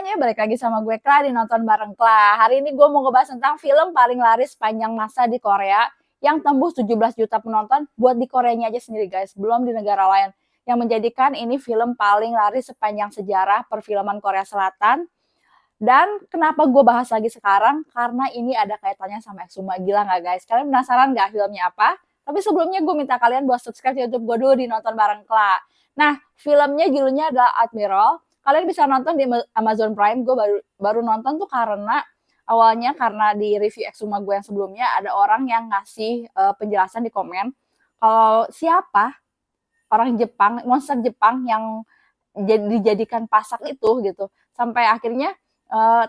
semuanya, balik lagi sama gue Kla di Nonton Bareng Kla. Hari ini gue mau ngebahas tentang film paling laris sepanjang masa di Korea yang tembus 17 juta penonton buat di Koreanya aja sendiri guys, belum di negara lain. Yang menjadikan ini film paling laris sepanjang sejarah perfilman Korea Selatan. Dan kenapa gue bahas lagi sekarang? Karena ini ada kaitannya sama Exuma. Gila nggak guys? Kalian penasaran nggak filmnya apa? Tapi sebelumnya gue minta kalian buat subscribe YouTube gue dulu di Nonton Bareng Kla. Nah, filmnya judulnya adalah Admiral. Kalian bisa nonton di Amazon Prime. Gue baru nonton tuh karena awalnya karena di review Exuma gue yang sebelumnya ada orang yang ngasih penjelasan di komen kalau siapa orang Jepang, monster Jepang yang dijadikan pasak itu gitu. Sampai akhirnya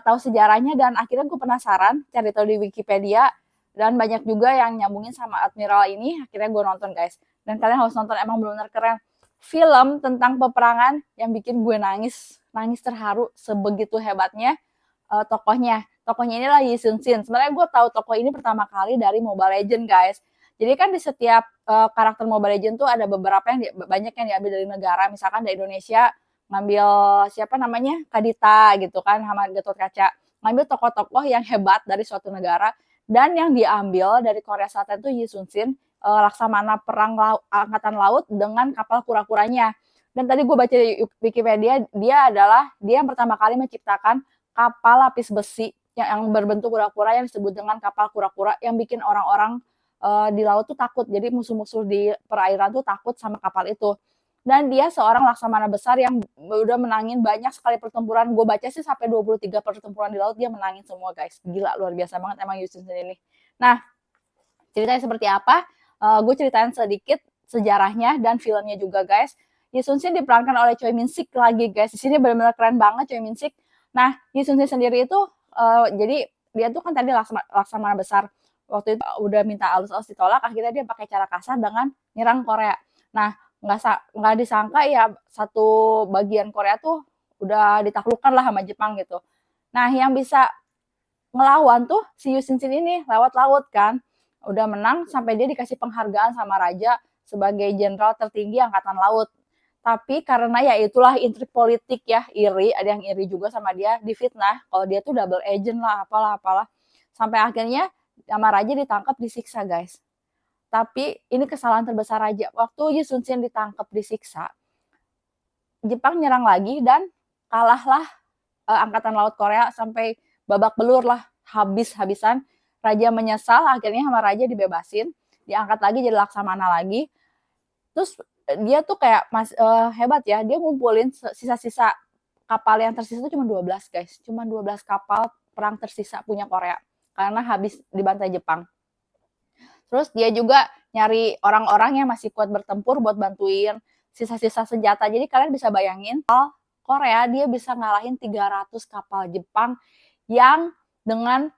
tahu sejarahnya dan akhirnya gue penasaran cari tahu di Wikipedia dan banyak juga yang nyambungin sama Admiral ini. Akhirnya gue nonton guys, dan kalian harus nonton, emang benar-benar keren. Film tentang peperangan yang bikin gue nangis terharu, sebegitu hebatnya tokohnya inilah Lee Seung Shin. Sebenarnya gue tahu tokoh ini pertama kali dari Mobile Legend guys. Jadi kan di setiap karakter Mobile Legend tuh ada beberapa yang banyak yang diambil dari negara. Misalkan dari Indonesia ngambil siapa namanya Kadita gitu kan, sama Gatot Kaca. Ngambil tokoh-tokoh yang hebat dari suatu negara. Dan yang diambil dari Korea Selatan itu Lee Seung Shin, laksamana perang angkatan laut dengan kapal kura-kuranya. Dan tadi gue baca di Wikipedia, dia yang pertama kali menciptakan kapal lapis besi yang berbentuk kura-kura yang disebut dengan kapal kura-kura, yang bikin orang-orang di laut tuh takut. Jadi musuh-musuh di perairan tuh takut sama kapal itu. Dan dia seorang laksamana besar yang udah menangin banyak sekali pertempuran. Gue baca sih sampai 23 pertempuran di laut dia menangin semua guys. Gila, luar biasa banget emang Lee Seung Shin ini. Nah, ceritanya seperti apa? Gue ceritain sedikit sejarahnya dan filmnya juga guys. Lee Seung Shin diperankan oleh Choi Min Sik lagi guys. Di sini benar-benar keren banget Choi Min Sik. Nah, Lee Seung Shin sendiri itu jadi dia tuh kan tadi laksamana besar. Waktu itu udah minta alus-alus ditolak, akhirnya dia pakai cara kasar dengan nyerang Korea. Nah, nggak disangka ya satu bagian Korea tuh udah ditaklukkan lah sama Jepang gitu. Nah, yang bisa ngelawan tuh si Lee Seung Shin ini lewat laut kan. Udah menang sampai dia dikasih penghargaan sama raja sebagai jenderal tertinggi angkatan laut. Tapi karena ya itulah intrik politik ya, iri, ada yang iri juga sama dia, difitnah kalau dia tuh double agent lah, apalah. Sampai akhirnya sama raja ditangkap, disiksa guys. Tapi ini kesalahan terbesar raja. Waktu Lee Seung Shin ditangkap, disiksa, Jepang nyerang lagi dan kalahlah angkatan laut Korea sampai babak belur lah, habis-habisan. Raja menyesal, akhirnya sama raja dibebasin, diangkat lagi jadi laksamana lagi. Terus dia tuh kayak hebat ya, dia ngumpulin sisa-sisa kapal yang tersisa itu cuma 12 guys. Cuma 12 kapal perang tersisa punya Korea karena habis dibantai Jepang. Terus dia juga nyari orang-orang yang masih kuat bertempur buat bantuin sisa-sisa senjata. Jadi kalian bisa bayangin, Korea dia bisa ngalahin 300 kapal Jepang yang dengan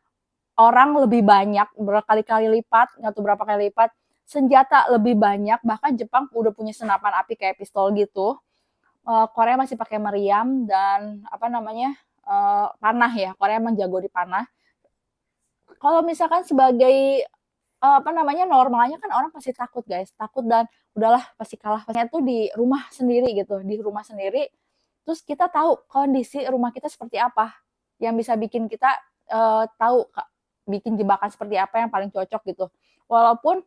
orang lebih banyak, berkali-kali lipat, nggak tahu berapa kali lipat, senjata lebih banyak, bahkan Jepang udah punya senapan api kayak pistol gitu. Korea masih pakai meriam dan panah ya. Korea emang jago di panah. Kalau misalkan sebagai normalnya kan orang pasti takut guys, takut dan udahlah pasti kalah. Pastinya tuh di rumah sendiri gitu, di rumah sendiri. Terus kita tahu kondisi rumah kita seperti apa, yang bisa bikin kita tahu bikin jebakan seperti apa yang paling cocok gitu. Walaupun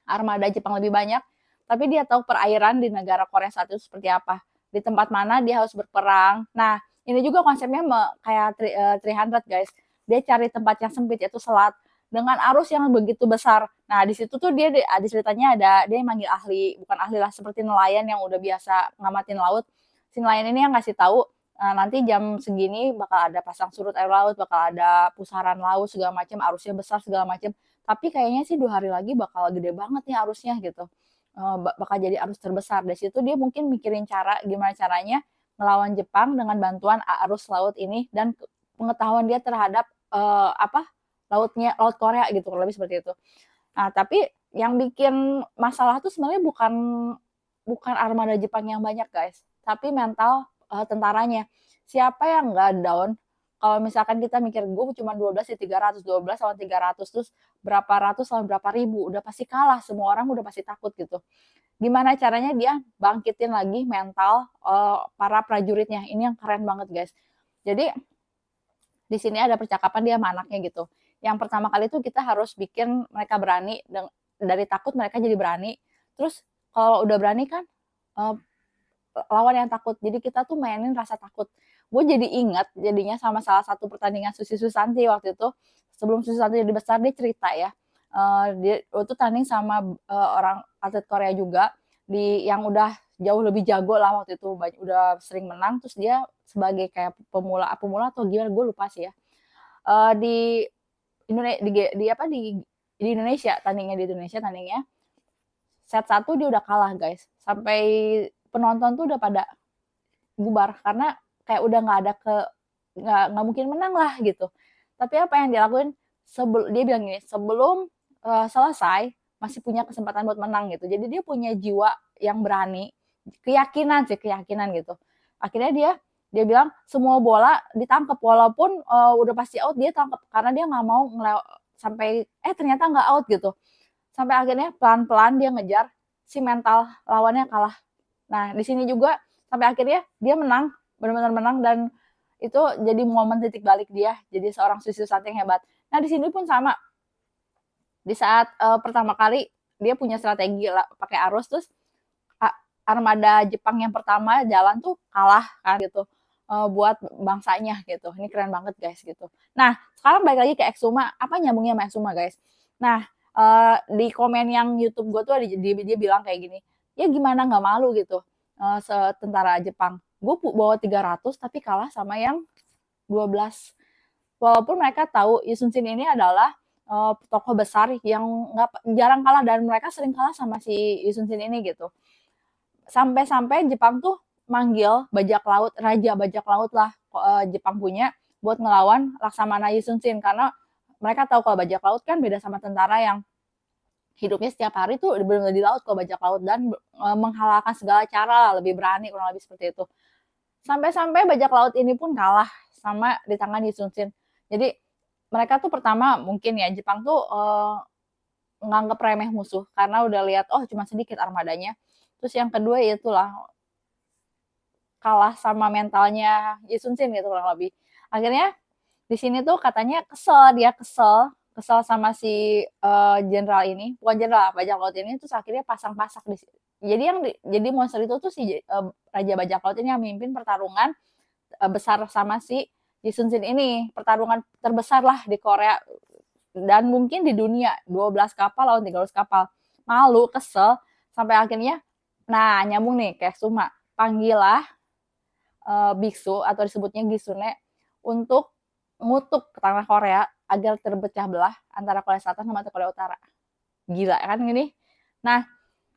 armada Jepang lebih banyak, tapi dia tahu perairan di negara Korea saat itu seperti apa, di tempat mana dia harus berperang. Nah, ini juga konsepnya kayak 300 guys. Dia cari tempat yang sempit, yaitu selat, dengan arus yang begitu besar. Nah, di situ tuh dia di ceritanya ada dia yang manggil ahli, bukan ahli lah, seperti nelayan yang udah biasa ngamatin laut. Si nelayan ini yang ngasih tahu nanti jam segini bakal ada pasang surut air laut, bakal ada pusaran laut segala macam, arusnya besar segala macam. Tapi kayaknya sih 2 hari lagi bakal gede banget nih arusnya gitu. Bakal jadi arus terbesar. Dari situ dia mungkin mikirin cara gimana caranya melawan Jepang dengan bantuan arus laut ini dan pengetahuan dia terhadap laut Korea gitu, lebih seperti itu. Nah, tapi yang bikin masalah tuh sebenarnya bukan armada Jepang yang banyak guys, tapi mental tentaranya. Siapa yang nggak down kalau misalkan kita mikir gue cuma 12 di 300, 12 lawan 300, terus berapa ratus lawan berapa ribu, udah pasti kalah, semua orang udah pasti takut gitu. Gimana caranya dia bangkitin lagi mental para prajuritnya, ini yang keren banget guys. Jadi di sini ada percakapan dia sama anaknya gitu. Yang pertama kali tuh kita harus bikin mereka berani, dari takut mereka jadi berani. Terus kalau udah berani kan eh, lawan yang takut. Jadi kita tuh mainin rasa takut. Gue jadi ingat jadinya sama salah satu pertandingan Susi Susanti waktu itu. Sebelum Susi Susanti jadi besar dia cerita ya. Dia waktu tanding sama orang atlet Korea juga yang udah jauh lebih jago lah waktu itu, udah sering menang. Terus dia sebagai kayak pemula atau gimana gue lupa sih ya. Di Indonesia di Indonesia tandingnya set satu dia udah kalah guys, sampai penonton tuh udah pada bubar karena kayak udah nggak ada nggak mungkin menang lah gitu. Tapi apa yang dia lakuin, dia bilang gini, sebelum selesai masih punya kesempatan buat menang gitu. Jadi dia punya jiwa yang berani, keyakinan gitu. Akhirnya dia bilang semua bola ditangkap walaupun udah pasti out, dia tangkap karena dia nggak mau sampai ternyata nggak out gitu. Sampai akhirnya pelan-pelan dia ngejar, si mental lawannya kalah. Nah, di sini juga sampai akhirnya dia menang, benar-benar menang, dan itu jadi momen titik balik dia jadi seorang Susi Susanti yang hebat. Nah, di sini pun sama. Di saat pertama kali dia punya strategi pakai arus, terus armada Jepang yang pertama jalan tuh kalah kan gitu. Buat bangsanya gitu. Ini keren banget guys gitu. Nah, sekarang balik lagi ke Exuma. Apa nyambungnya sama Exuma guys? Nah, di komen yang YouTube gue tuh dia bilang kayak gini, ya gimana nggak malu gitu, tentara Jepang. Gue bawa 300 tapi kalah sama yang 12. Walaupun mereka tahu Lee Sun Sin ini adalah tokoh besar yang nggak jarang kalah, dan mereka sering kalah sama si Lee Sun Sin ini gitu. Sampai-sampai Jepang tuh manggil raja bajak laut lah Jepang punya buat ngelawan Laksamana Lee Sun Sin, karena mereka tahu kalau bajak laut kan beda sama tentara yang hidupnya setiap hari tuh benar-benar di laut. Kalau bajak laut dan menghalalkan segala cara lah, lebih berani, kurang lebih seperti itu. Sampai-sampai bajak laut ini pun kalah sama di tangan Lee Sun Sin. Jadi mereka tuh pertama mungkin ya Jepang tuh nganggep remeh musuh karena udah lihat oh cuma sedikit armadanya. Terus yang kedua ya itulah kalah sama mentalnya Lee Sun Sin gitu kurang lebih. Akhirnya di sini tuh katanya kesel sama si jenderal ini, bukan jenderal, bajak laut ini, terus akhirnya pasang-pasak di sini. Jadi monster itu tuh si raja bajak laut ini yang memimpin pertarungan besar sama si Lee Sun Sin ini, pertarungan terbesar lah di Korea dan mungkin di dunia, 12 kapal lawan 13 kapal. Malu, kesel, sampai akhirnya nah nyambung nih kayak Suma, panggillah biksu atau disebutnya Gisune untuk ngutuk ke tanah Korea agar terpecah belah antara Korea Selatan sama Korea Utara. Gila kan gini? Nah,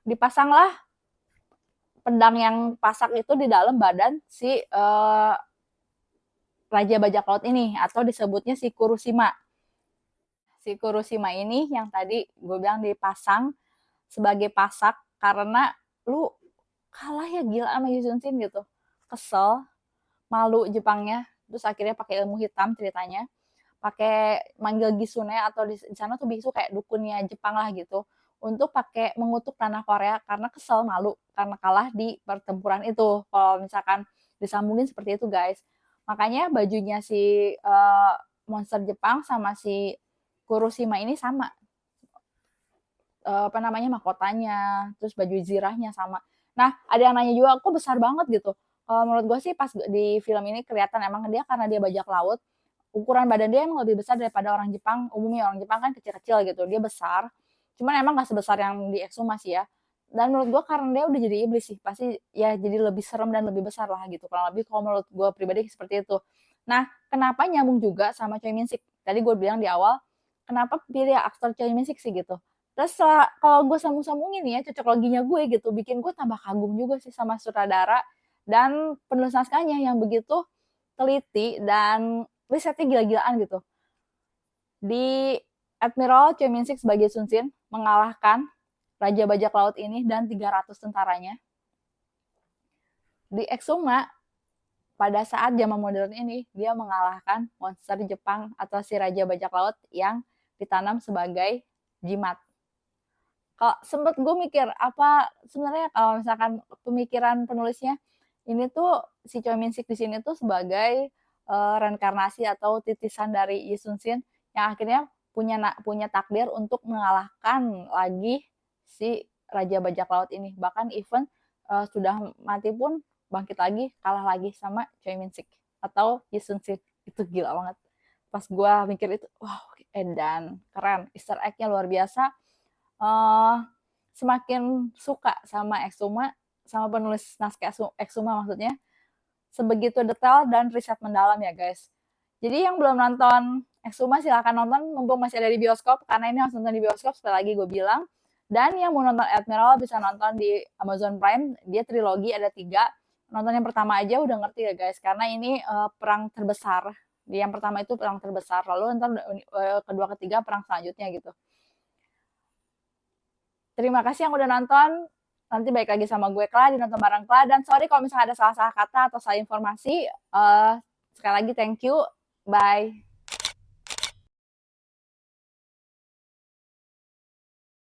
dipasanglah pedang yang pasak itu di dalam badan si Raja Bajak Laut ini, atau disebutnya si Kurushima. Si Kurushima ini yang tadi gue bilang dipasang sebagai pasak karena lu kalah ya gila sama Lee Sun Sin gitu. Kesel, malu Jepangnya, terus akhirnya pakai ilmu hitam ceritanya, pakai manggil Gisune atau di sana tuh biksu kayak dukunnya Jepang lah gitu, untuk pakai mengutuk tanah Korea karena kesel, malu karena kalah di pertempuran itu. Kalau misalkan disambungin seperti itu guys. Makanya bajunya si monster Jepang sama si Kuroshima ini sama, apa namanya, mahkotanya, terus baju zirahnya sama. Nah, ada yang nanya juga, kok besar banget gitu. Menurut gue sih pas di film ini kelihatan emang dia karena dia bajak laut, ukuran badan dia emang lebih besar daripada orang Jepang. Umumnya orang Jepang kan kecil-kecil gitu, dia besar. Cuman emang gak sebesar yang di ekshumasi ya. Dan menurut gue karena dia udah jadi iblis sih, pasti ya jadi lebih serem dan lebih besar lah gitu. Kurang lebih kalau menurut gue pribadi seperti itu. Nah, kenapa nyambung juga sama Choi Min Sik? Tadi gue bilang di awal, kenapa pilih aktor Choi Min Sik sih gitu. Terus kalau gue sambung-sambungin ya cocok loginya gue gitu, bikin gue tambah kagum juga sih sama sutradara dan penulis naskahnya yang begitu teliti dan risetnya gila-gilaan gitu. Di Admiral Choi Min Sik sebagai Sun Sin mengalahkan Raja Bajak Laut ini dan 300 tentaranya. Di Exuma pada saat zaman modern ini dia mengalahkan monster Jepang atau si Raja Bajak Laut yang ditanam sebagai jimat. Kalau sempet gue mikir apa sebenarnya kalau misalkan pemikiran penulisnya ini tuh si Choi Min Sik di sini tuh sebagai reinkarnasi atau titisan dari Yi Sun-shin yang akhirnya punya takdir untuk mengalahkan lagi si Raja Bajak Laut ini. Bahkan even sudah mati pun bangkit lagi, kalah lagi sama Choi Min-sik atau Yi Sun-shin. Itu gila banget. Pas gue mikir itu, wow, edan, keren. Easter egg-nya luar biasa. Semakin suka sama Exuma, sama penulis naskah Exuma maksudnya, sebegitu detail dan riset mendalam ya guys. Jadi yang belum nonton Exuma silahkan nonton mumpung masih ada di bioskop, karena ini harus nonton di bioskop sekali lagi gue bilang. Dan yang mau nonton Admiral bisa nonton di Amazon Prime, dia trilogi ada 3. Nonton yang pertama aja udah ngerti ya guys, karena ini perang terbesar. Di yang pertama itu perang terbesar, lalu ntar kedua ketiga perang selanjutnya gitu. Terima kasih yang udah nonton. Nanti balik lagi sama gue Kla, di nonton bareng Kla. Dan sorry kalau misalnya ada salah-salah kata atau salah informasi. Sekali lagi thank you. Bye.